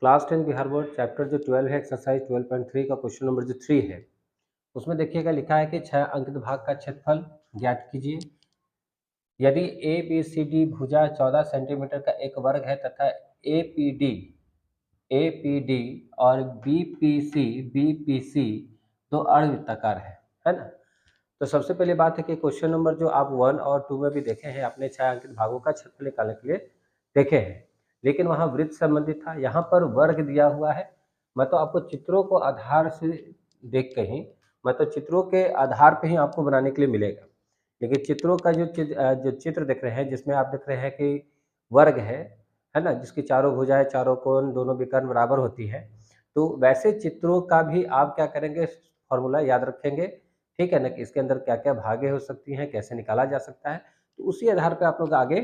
Class 10 Bihar board chapter जो 12 है exercise 12.3 का क्वेश्चन नंबर जो 3 है उसमें देखिएगा लिखा है कि 6 अंकित भाग का क्षेत्रफल ज्ञात कीजिए। यदि ए बी सी डी भुजा 14 सेंटीमीटर का एक वर्ग है तथा ए पी डी और बी पी सी दो अर्धवृत्ताकार है ना। तो सबसे पहली बात है कि क्वेश्चन नंबर जो आप 1 और 2 में भी देखे हैं अपने 6 अंकित भागों का क्षेत्रफल निकालने के लिए देखे हैं, लेकिन वहाँ वृत्त संबंधित था, यहाँ पर वर्ग दिया हुआ है। मैं तो आपको चित्रों को आधार से देख के ही चित्रों के आधार पे ही आपको बनाने के लिए मिलेगा। लेकिन चित्रों का जो चित्र देख रहे हैं जिसमें आप देख रहे हैं कि वर्ग है ना, जिसकी चारों भुजाएं चारों कोण दोनों विकर्ण बराबर होती है, तो वैसे चित्रों का भी आप क्या करेंगे, फॉर्मूला याद रखेंगे, ठीक है ना, कि इसके अंदर क्या क्या भागे हो सकती हैं, कैसे निकाला जा सकता है, तो उसी आधार पर आप लोग आगे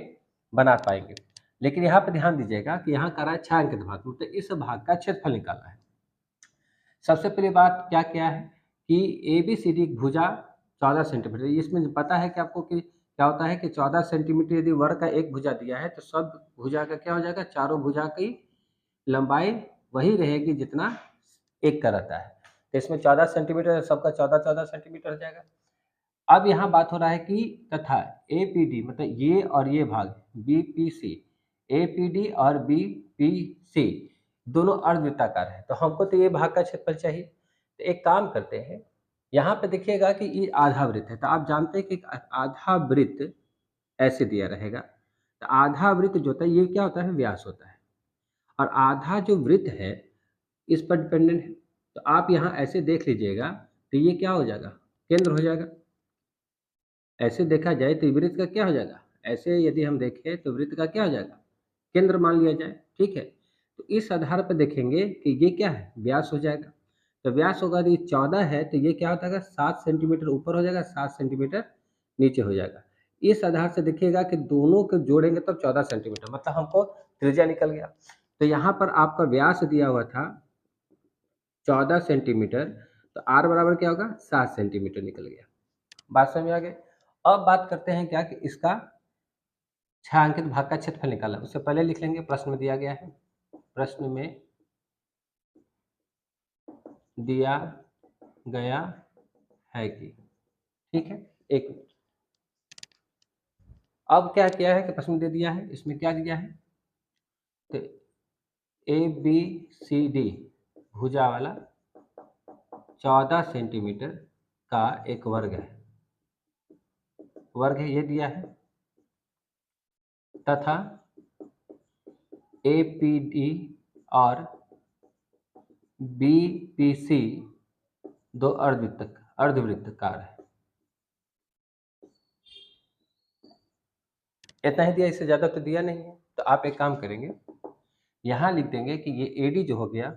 बना पाएंगे। लेकिन यहाँ पे ध्यान दीजिएगा कि यहाँ करा है 6 अंकित भाग, मतलब इस भाग का क्षेत्रफल निकालना है। सबसे पहली बात क्या है कि ए बी सी डी भुजा 14 सेंटीमीटर, इसमें पता है कि आपको कि क्या होता है कि 14 सेंटीमीटर यदि वर्ग का एक भुजा दिया है तो सब भुजा का क्या हो जाएगा, चारों भुजा की लंबाई वही रहेगी जितना एक का रहता है। तो इसमें 14 सेंटीमीटर, सबका 14 सेंटीमीटर हो जाएगा। अब यहाँ बात हो रहा है कि तथा ए पी डी मतलब ये और ये भाग B P C, A P D और बी पी सी दोनों अर्धवृत्ताकार है, तो हमको तो ये भाग का क्षेत्रफल चाहिए। तो एक काम करते हैं, यहाँ पे देखिएगा कि ये आधा वृत्त है, तो आप जानते हैं कि आधा वृत्त ऐसे दिया रहेगा। तो आधा वृत्त जो होता है ये क्या होता है, व्यास होता है, और आधा जो वृत्त है इस पर डिपेंडेंट है। तो आप यहाँ ऐसे देख लीजिएगा तो ये क्या हो जाएगा, केंद्र हो जाएगा। ऐसे देखा जाए तो वृत्त का क्या हो जाएगा, ऐसे यदि हम देखें तो वृत्त का क्या हो जाएगा, केंद्र मान लिया जाए, ठीक है। तो इस आधार पर देखेंगे कि ये क्या है, व्यास हो जाएगा। तो व्यास होगा, ये 14 है तो ये क्या होता है, 7 सेंटीमीटर ऊपर हो जाएगा, 7 सेंटीमीटर नीचे हो जाएगा। इस आधार से देखिएगा कि दोनों को जोड़ेंगे तब 14 सेंटीमीटर, मतलब हमको त्रिज्या निकल गया। तो यहाँ पर आपका व्यास दिया हुआ था 14 सेंटीमीटर, तो आर बराबर क्या होगा, 7 सेंटीमीटर निकल गया। बात समझ में आ गई। अब बात करते हैं क्या कि इसका 6 अंकित भाग का क्षेत्रफल निकाला। उससे पहले लिख लेंगे, प्रश्न में दिया गया है, प्रश्न में दिया गया है कि, ठीक है। एक मिनट, अब क्या किया है कि प्रश्न दे दिया है, इसमें क्या दिया है, तो ए बी सी डी भुजा वाला 14 सेंटीमीटर का एक वर्ग है, वर्ग है ये दिया है, तथा ए पी डी और बी पी सी दो अर्धवृत्ताकार है। इतना ही दिया, इससे ज़्यादा तो दिया नहीं है। तो आप एक काम करेंगे, यहाँ लिख देंगे कि ये एडी जो हो गया,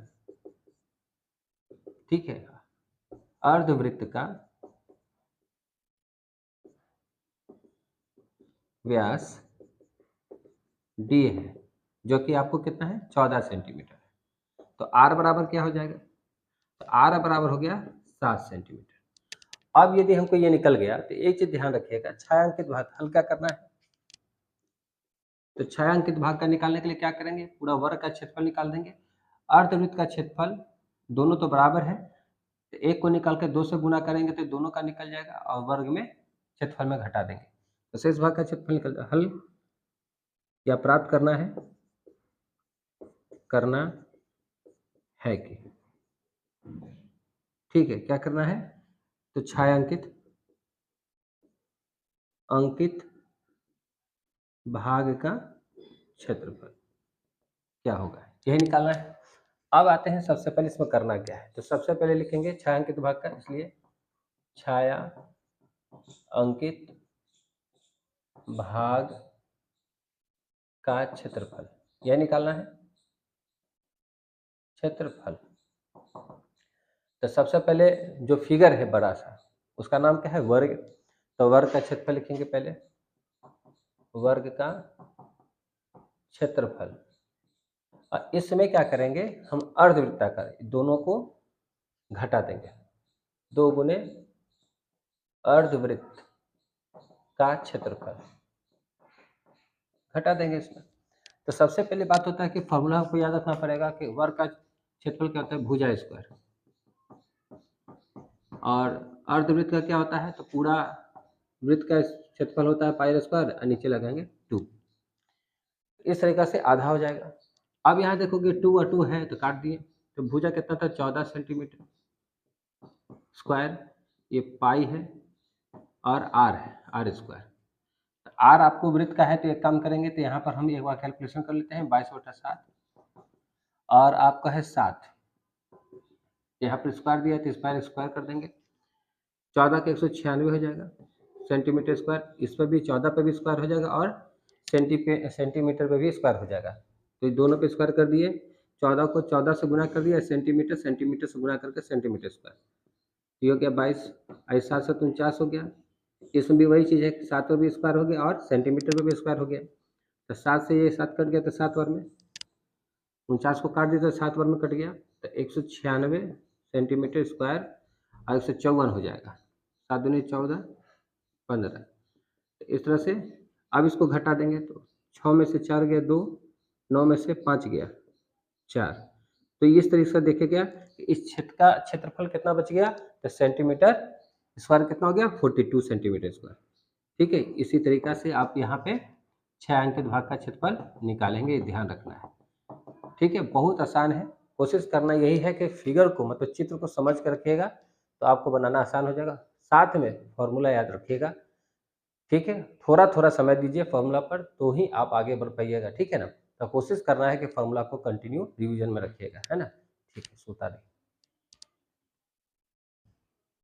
ठीक है, अर्धवृत्त का व्यास डी है, जो कि आपको कितना है, 14 सेंटीमीटर है। तो आर बराबर क्या हो जाएगा, तो आर बराबर हो गया 7 सेंटीमीटर। अब यदि हमको ये निकल गया तो एक चीज ध्यान रखिएगा, 6 अंकित भाग हल क्या करना है। तो 6 अंकित भाग का निकालने के लिए क्या करेंगे, पूरा वर्ग का क्षेत्रफल निकाल देंगे। अर्धवृत्त का क्षेत्रफल दोनों तो बराबर है, तो एक को निकाल कर 2 से गुना करेंगे तो दोनों का निकल जाएगा, और वर्ग में क्षेत्रफल में घटा देंगे तो शेष भाग का क्षेत्रफल निकल जाएगा। हल या प्राप्त करना है कि, ठीक है, क्या करना है, तो 6 अंकित भाग का क्षेत्रफल क्या होगा, यही निकालना है। अब आते हैं, सबसे पहले इसमें करना क्या है, तो सबसे पहले लिखेंगे 6 अंकित भाग का, इसलिए 6 अंकित भाग का क्षेत्रफल, यह निकालना है क्षेत्रफल। तो सबसे पहले जो फिगर है बड़ा सा, उसका नाम क्या है, वर्ग। तो वर्ग का क्षेत्रफल लिखेंगे पहले, वर्ग का क्षेत्रफल। और इसमें क्या करेंगे, हम अर्धवृत्ताकार दोनों को घटा देंगे, 2 गुने अर्धवृत्त का क्षेत्रफल घटा देंगे इसमें। तो सबसे पहले बात होता है कि फॉर्मूला आपको याद रखना पड़ेगा कि वर्ग का क्षेत्रफल क्या होता है, भुजा स्क्वायर, और अर्धवृत्त का क्या होता है, तो पूरा वृत्त का क्षेत्रफल होता है पाई स्क्वायर और नीचे लगाएंगे 2। इस तरीका से आधा हो जाएगा। अब यहाँ देखोगे 2 और 2 है तो काट दिए, तो भुजा कितना था, 14 सेंटीमीटर स्क्वायर, ये पाई है और आर है, आर स्क्वायर। आर आपको वृत्त का है तो एक काम करेंगे, तो यहाँ पर हम एक बार कैलकुलेशन कर लेते हैं, 22/7 और आपका है 7, यहाँ पर स्क्वायर दिया तो स्क्वायर स्क्वायर कर देंगे, 14 के 196 हो जाएगा सेंटीमीटर स्क्वायर, इस पर भी 14 पे भी स्क्वायर हो जाएगा और सेंटीमीटर पे भी स्क्वायर हो जाएगा, तो दोनों पे स्क्वायर कर दिए, 14 को 14 से गुना कर दिया, सेंटीमीटर सेंटीमीटर से गुना करके सेंटीमीटर स्क्वायर, ये हो गया 22, 7 से 49 हो गया, इसमें भी वही चीज़ है, 7 में भी स्क्वायर हो गया और सेंटीमीटर में भी स्क्वायर हो गया, तो 7 से ये 7 कट गया तो 7 वर्ग में, 49 को काट दिया तो 7 वर्ग में कट गया, तो 196 सेंटीमीटर स्क्वायर और 154 हो जाएगा, 7 दूनी 14 15, इस तरह से। अब इसको घटा देंगे तो 6 में से 4 गया 2, 9 में से 5 गया 4, तो इस तरीके से देखे गया कि इस क्षेत्र का क्षेत्रफल कितना बच गया, तो सेंटीमीटर स्क्वायर कितना हो गया, 42 सेंटीमीटर स्क्वायर। ठीक है, इसी तरीका से आप यहाँ पे 6 अंकित भाग का क्षेत्रफल निकालेंगे, ध्यान रखना है। ठीक है, बहुत आसान है, कोशिश करना यही है कि फिगर को मतलब चित्र को समझ कर रखिएगा तो आपको बनाना आसान हो जाएगा, साथ में फॉर्मूला याद रखिएगा। ठीक है, थोड़ा थोड़ा समय दीजिए फॉर्मूला पर तो ही आप आगे बढ़ पाइएगा। ठीक है ना, तो कोशिश करना है कि फॉर्मूला को कंटिन्यू रिवीजन में रखिएगा, है ना। ठीक है, सोता नहीं।